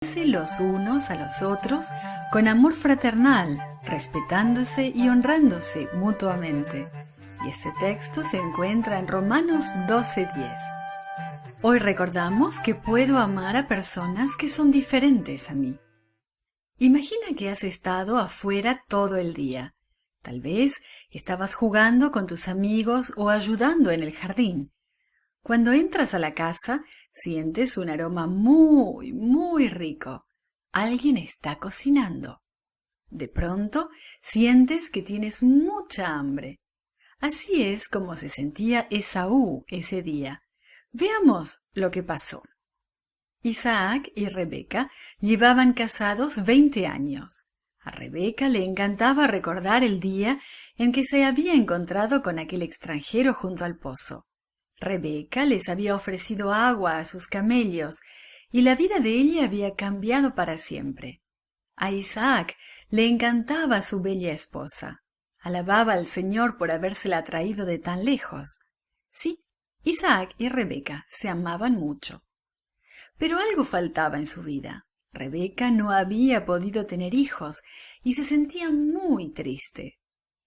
Los unos a los otros con amor fraternal, respetándose y honrándose mutuamente. Y este texto se encuentra en Romanos 12:10. Hoy recordamos que puedo amar a personas que son diferentes a mí. Imagina que has estado afuera todo el día. Tal vez estabas jugando con tus amigos o ayudando en el jardín. Cuando entras a la casa, sientes un aroma muy rico. Alguien está cocinando. De pronto, sientes que tienes mucha hambre. Así es como se sentía Esaú ese día. Veamos lo que pasó. Isaac y Rebeca llevaban casados 20 años. A Rebeca le encantaba recordar el día en que se había encontrado con aquel extranjero junto al pozo. Rebeca les había ofrecido agua a sus camellos y la vida de ella había cambiado para siempre. A Isaac le encantaba su bella esposa. Alababa al Señor por habérsela traído de tan lejos. Sí, Isaac y Rebeca se amaban mucho. Pero algo faltaba en su vida. Rebeca no había podido tener hijos y se sentía muy triste.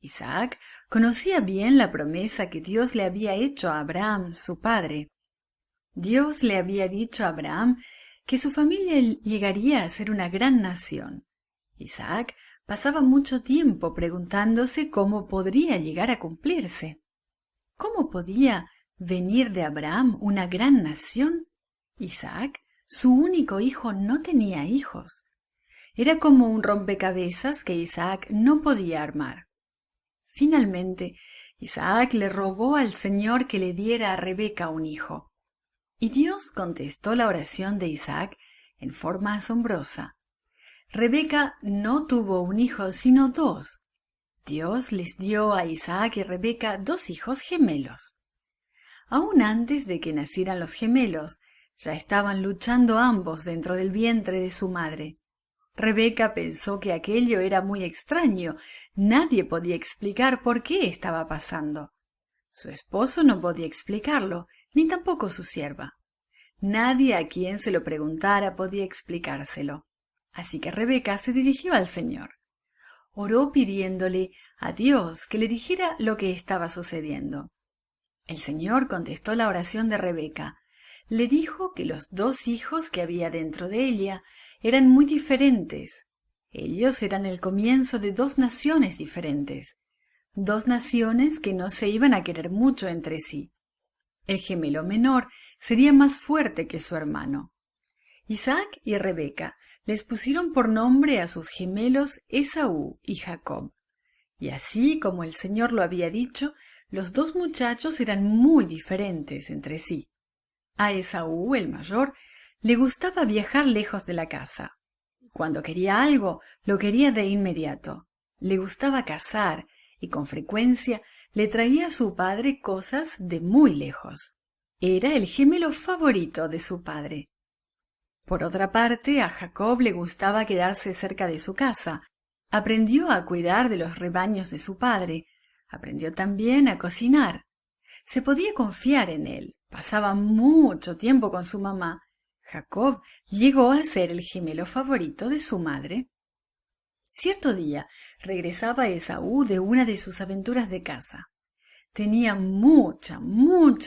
Isaac conocía bien la promesa que Dios le había hecho a Abraham, su padre. Dios le había dicho a Abraham que su familia llegaría a ser una gran nación. Isaac pasaba mucho tiempo preguntándose cómo podría llegar a cumplirse. ¿Cómo podía venir de Abraham una gran nación? Isaac, su único hijo, no tenía hijos. Era como un rompecabezas que Isaac no podía armar. Finalmente, Isaac le rogó al Señor que le diera a Rebeca un hijo. Y Dios contestó la oración de Isaac en forma asombrosa. Rebeca no tuvo un hijo, sino dos. Dios les dio a Isaac y Rebeca 2 hijos gemelos. Aún antes de que nacieran los gemelos, ya estaban luchando ambos dentro del vientre de su madre. Rebeca pensó que aquello era muy extraño. Nadie podía explicar por qué estaba pasando. Su esposo no podía explicarlo, ni tampoco su sierva. Nadie a quien se lo preguntara podía explicárselo. Así que Rebeca se dirigió al Señor. Oró pidiéndole a Dios que le dijera lo que estaba sucediendo. El Señor contestó la oración de Rebeca. Le dijo que los 2 hijos que había dentro de ella eran muy diferentes. Ellos eran el comienzo de 2 naciones diferentes. 2 naciones que no se iban a querer mucho entre sí. El gemelo menor sería más fuerte que su hermano. Isaac y Rebeca les pusieron por nombre a sus gemelos Esaú y Jacob. Y así como el Señor lo había dicho, los 2 muchachos eran muy diferentes entre sí. A Esaú, el mayor, le gustaba viajar lejos de la casa. Cuando quería algo, lo quería de inmediato. Le gustaba cazar y con frecuencia le traía a su padre cosas de muy lejos. Era el gemelo favorito de su padre. Por otra parte, a Jacob le gustaba quedarse cerca de su casa. Aprendió a cuidar de los rebaños de su padre. Aprendió también a cocinar. Se podía confiar en él. Pasaba mucho tiempo con su mamá. Jacob llegó a ser el gemelo favorito de su madre. Cierto día regresaba Esaú de una de sus aventuras de caza. Tenía mucha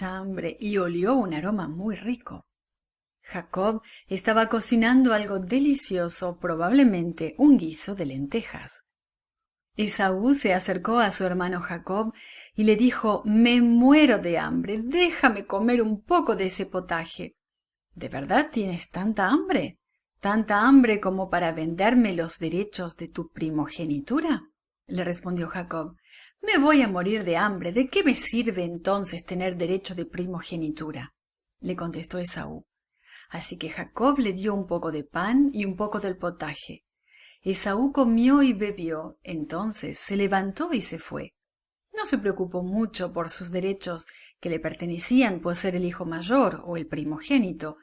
hambre y olió un aroma muy rico. Jacob estaba cocinando algo delicioso, probablemente un guiso de lentejas. Esaú se acercó a su hermano Jacob y le dijo: «Me muero de hambre, déjame comer un poco de ese potaje». «¿De verdad tienes tanta hambre? ¿Tanta hambre como para venderme los derechos de tu primogenitura?», le respondió Jacob. «Me voy a morir de hambre. ¿De qué me sirve entonces tener derecho de primogenitura?», le contestó Esaú. Así que Jacob le dio un poco de pan y un poco del potaje. Esaú comió y bebió, entonces se levantó y se fue. No se preocupó mucho por sus derechos que le pertenecían por ser el hijo mayor o el primogénito.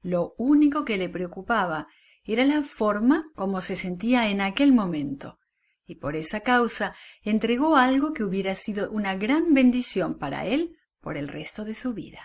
Lo único que le preocupaba era la forma como se sentía en aquel momento, y por esa causa entregó algo que hubiera sido una gran bendición para él por el resto de su vida.